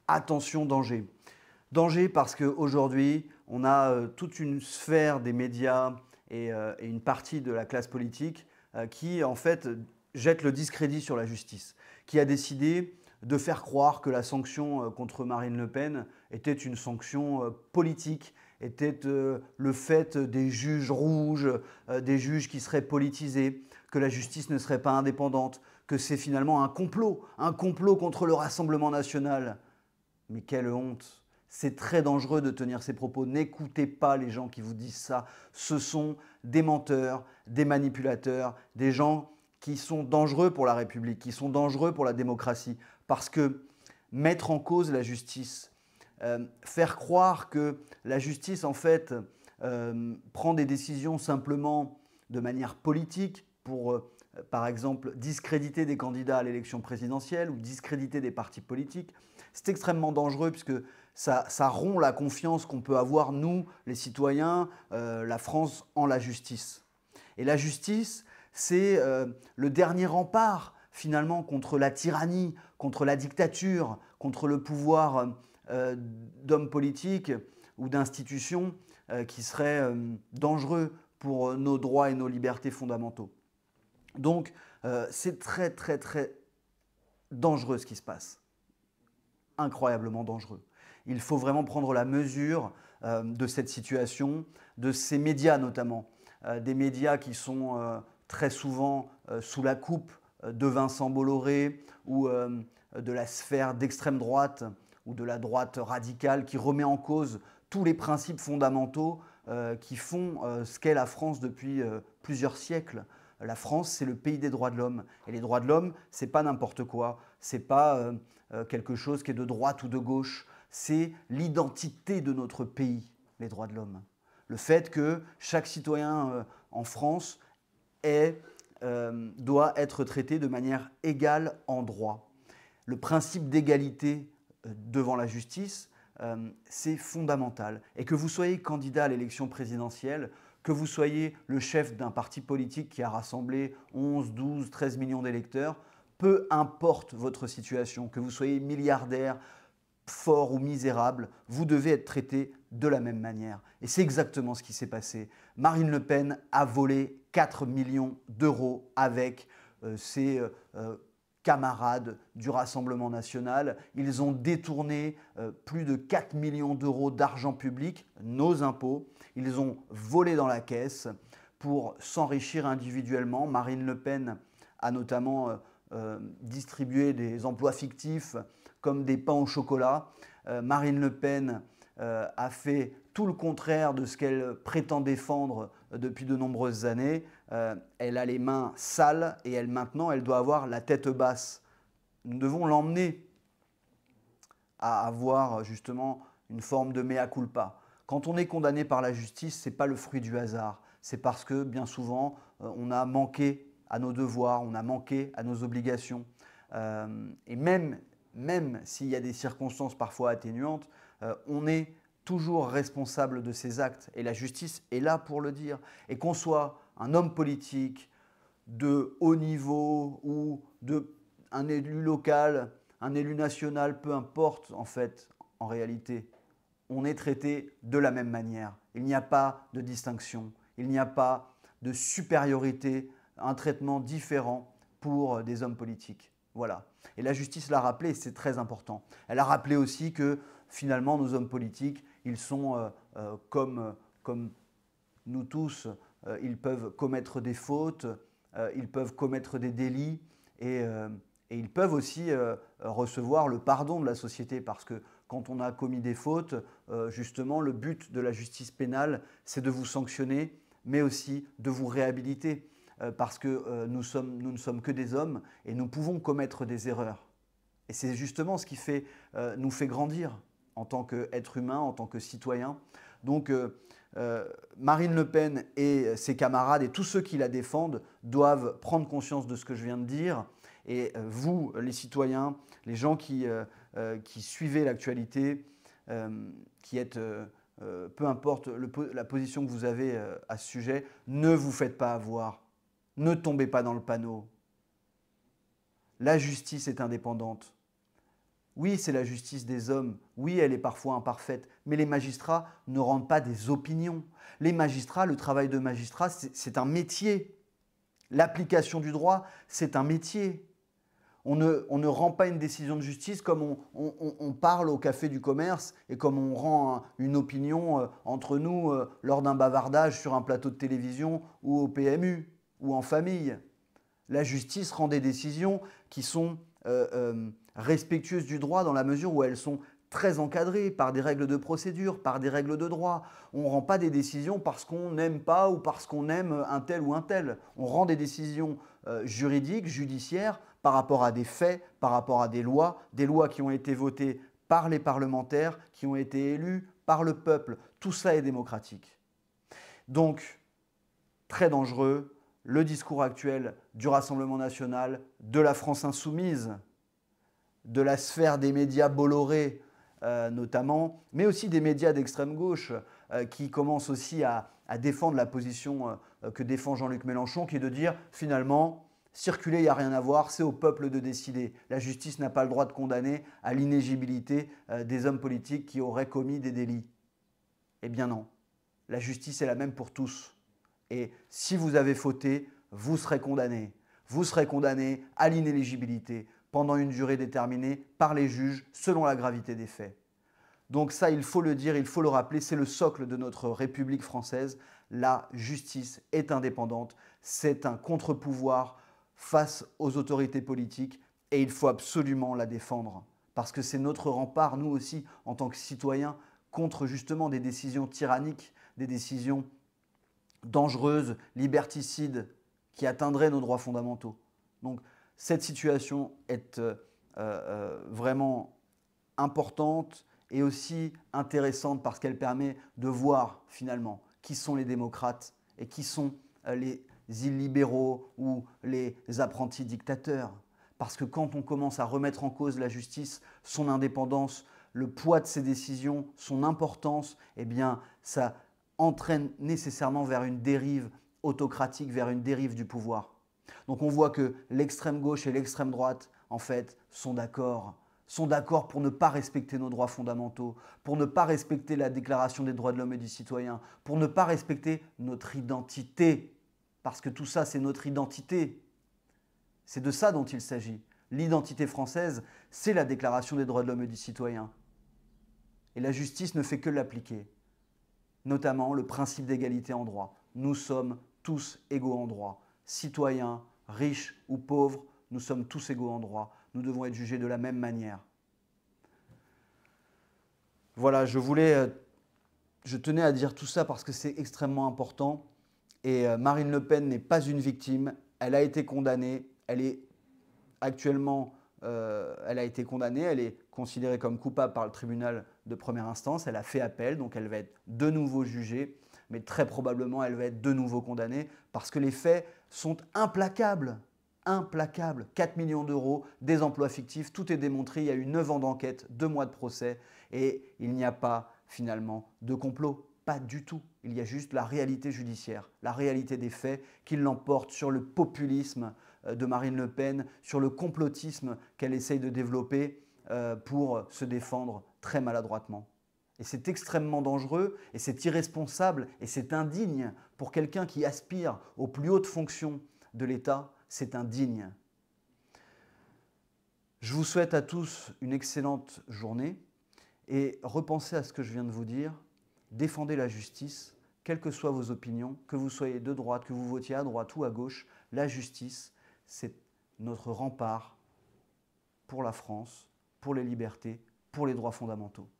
attention, danger. Danger parce qu'aujourd'hui, on a toute une sphère des médias et une partie de la classe politique qui, en fait, jette le discrédit sur la justice, qui a décidé de faire croire que la sanction contre Marine Le Pen était une sanction politique, était le fait des juges rouges, des juges qui seraient politisés, que la justice ne serait pas indépendante, que c'est finalement un complot contre le Rassemblement national. Mais quelle honte! C'est très dangereux de tenir ces propos. N'écoutez pas les gens qui vous disent ça. Ce sont des menteurs, des manipulateurs, des gens qui sont dangereux pour la République, qui sont dangereux pour la démocratie. Parce que mettre en cause la justice, faire croire que la justice, en fait, prend des décisions simplement de manière politique pour, par exemple, discréditer des candidats à l'élection présidentielle ou discréditer des partis politiques, c'est extrêmement dangereux puisque ça rompt la confiance qu'on peut avoir, nous, les citoyens, la France, en la justice. Et la justice, c'est le dernier rempart, finalement, contre la tyrannie, contre la dictature, contre le pouvoir d'hommes politiques ou d'institutions qui seraient dangereux pour nos droits et nos libertés fondamentaux. Donc, c'est très, très, très dangereux ce qui se passe. Incroyablement dangereux. Il faut vraiment prendre la mesure de cette situation, de ces médias notamment, des médias qui sont très souvent sous la coupe de Vincent Bolloré ou de la sphère d'extrême droite ou de la droite radicale qui remet en cause tous les principes fondamentaux qui font ce qu'est la France depuis plusieurs siècles. La France, c'est le pays des droits de l'homme. Et les droits de l'homme, ce n'est pas n'importe quoi. Ce n'est pas quelque chose qui est de droite ou de gauche. C'est l'identité de notre pays, les droits de l'homme. Le fait que chaque citoyen en France doit être traité de manière égale en droit. Le principe d'égalité devant la justice, c'est fondamental. Et que vous soyez candidat à l'élection présidentielle, que vous soyez le chef d'un parti politique qui a rassemblé 11, 12, 13 millions d'électeurs, peu importe votre situation, que vous soyez milliardaire, fort ou misérable, vous devez être traité de la même manière. Et c'est exactement ce qui s'est passé. Marine Le Pen a volé 4 millions d'euros avec ses camarades du Rassemblement national. Ils ont détourné plus de 4 millions d'euros d'argent public, nos impôts. Ils ont volé dans la caisse pour s'enrichir individuellement. Marine Le Pen a notamment distribué des emplois fictifs comme des pains au chocolat. Marine Le Pen a fait tout le contraire de ce qu'elle prétend défendre depuis de nombreuses années. Elle a les mains sales et maintenant elle doit avoir la tête basse. Nous devons l'emmener à avoir justement une forme de mea culpa. Quand on est condamné par la justice, ce n'est pas le fruit du hasard. C'est parce que bien souvent, on a manqué à nos devoirs, on a manqué à nos obligations. Et même s'il y a des circonstances parfois atténuantes, on est toujours responsable de ses actes. Et la justice est là pour le dire. Et qu'on soit un homme politique de haut niveau ou un élu local, un élu national, peu importe en fait, en réalité, on est traité de la même manière. Il n'y a pas de distinction, il n'y a pas de supériorité, un traitement différent pour des hommes politiques. Voilà. Et la justice l'a rappelé, c'est très important. Elle a rappelé aussi que finalement, nos hommes politiques, ils sont comme nous tous, ils peuvent commettre des fautes, ils peuvent commettre des délits et ils peuvent aussi recevoir le pardon de la société parce que quand on a commis des fautes, justement, le but de la justice pénale, c'est de vous sanctionner, mais aussi de vous réhabiliter parce que nous ne sommes que des hommes et nous pouvons commettre des erreurs. Et c'est justement ce qui nous fait grandir en tant qu'être humain, en tant que citoyen. Donc Marine Le Pen et ses camarades et tous ceux qui la défendent doivent prendre conscience de ce que je viens de dire. Et vous, les citoyens, les gens qui suivez l'actualité, qui êtes, peu importe la position que vous avez à ce sujet, ne vous faites pas avoir. Ne tombez pas dans le panneau. La justice est indépendante. Oui, c'est la justice des hommes. Oui, elle est parfois imparfaite. Mais les magistrats ne rendent pas des opinions. Les magistrats, le travail de magistrat, c'est un métier. L'application du droit, c'est un métier. On ne rend pas une décision de justice comme on parle au café du commerce et comme on rend une opinion entre nous lors d'un bavardage sur un plateau de télévision ou au PMU ou en famille. La justice rend des décisions qui sont respectueuses du droit dans la mesure où elles sont très encadrées par des règles de procédure, par des règles de droit. On ne rend pas des décisions parce qu'on n'aime pas ou parce qu'on aime un tel ou un tel. On rend des décisions juridiques, judiciaires, par rapport à des faits, par rapport à des lois qui ont été votées par les parlementaires, qui ont été élus par le peuple. Tout ça est démocratique. Donc, très dangereux, le discours actuel du Rassemblement national, de la France insoumise, de la sphère des médias Bolloré notamment, mais aussi des médias d'extrême gauche qui commencent aussi à défendre la position que défend Jean-Luc Mélenchon, qui est de dire finalement, circuler, il n'y a rien à voir, c'est au peuple de décider. La justice n'a pas le droit de condamner à l'inéligibilité des hommes politiques qui auraient commis des délits. Eh bien non, la justice est la même pour tous. Et si vous avez fauté, vous serez condamné. Vous serez condamné à l'inéligibilité pendant une durée déterminée par les juges selon la gravité des faits. Donc ça, il faut le dire, il faut le rappeler, c'est le socle de notre République française. La justice est indépendante, c'est un contre-pouvoir face aux autorités politiques et il faut absolument la défendre parce que c'est notre rempart, nous aussi, en tant que citoyens, contre justement des décisions tyranniques, des décisions dangereuses, liberticides, qui atteindraient nos droits fondamentaux. Donc cette situation est vraiment importante et aussi intéressante parce qu'elle permet de voir finalement qui sont les démocrates et qui sont les illibéraux ou les apprentis dictateurs. Parce que quand on commence à remettre en cause la justice, son indépendance, le poids de ses décisions, son importance, eh bien ça entraîne nécessairement vers une dérive autocratique, vers une dérive du pouvoir. Donc on voit que l'extrême gauche et l'extrême droite, en fait, sont d'accord pour ne pas respecter nos droits fondamentaux, pour ne pas respecter la Déclaration des droits de l'homme et du citoyen, pour ne pas respecter notre identité. Parce que tout ça, c'est notre identité. C'est de ça dont il s'agit. L'identité française, c'est la Déclaration des droits de l'homme et du citoyen. Et la justice ne fait que l'appliquer. Notamment le principe d'égalité en droit. Nous sommes tous égaux en droit. Citoyens, riches ou pauvres, nous sommes tous égaux en droit. Nous devons être jugés de la même manière. Voilà, je tenais à dire tout ça parce que c'est extrêmement important. Et Marine Le Pen n'est pas une victime. Elle a été condamnée. Elle est actuellement, elle a été condamnée. Elle est considérée comme coupable par le tribunal de première instance. Elle a fait appel, donc elle va être de nouveau jugée. Mais très probablement, elle va être de nouveau condamnée parce que les faits sont implacables. Implacable, 4 millions d'euros, des emplois fictifs, tout est démontré, il y a eu 9 ans d'enquête, 2 mois de procès et il n'y a pas finalement de complot, pas du tout. Il y a juste la réalité judiciaire, la réalité des faits qui l'emporte sur le populisme de Marine Le Pen, sur le complotisme qu'elle essaye de développer pour se défendre très maladroitement. Et c'est extrêmement dangereux et c'est irresponsable et c'est indigne pour quelqu'un qui aspire aux plus hautes fonctions de l'État. C'est indigne. Je vous souhaite à tous une excellente journée et repensez à ce que je viens de vous dire. Défendez la justice, quelles que soient vos opinions, que vous soyez de droite, que vous votiez à droite ou à gauche. La justice, c'est notre rempart pour la France, pour les libertés, pour les droits fondamentaux.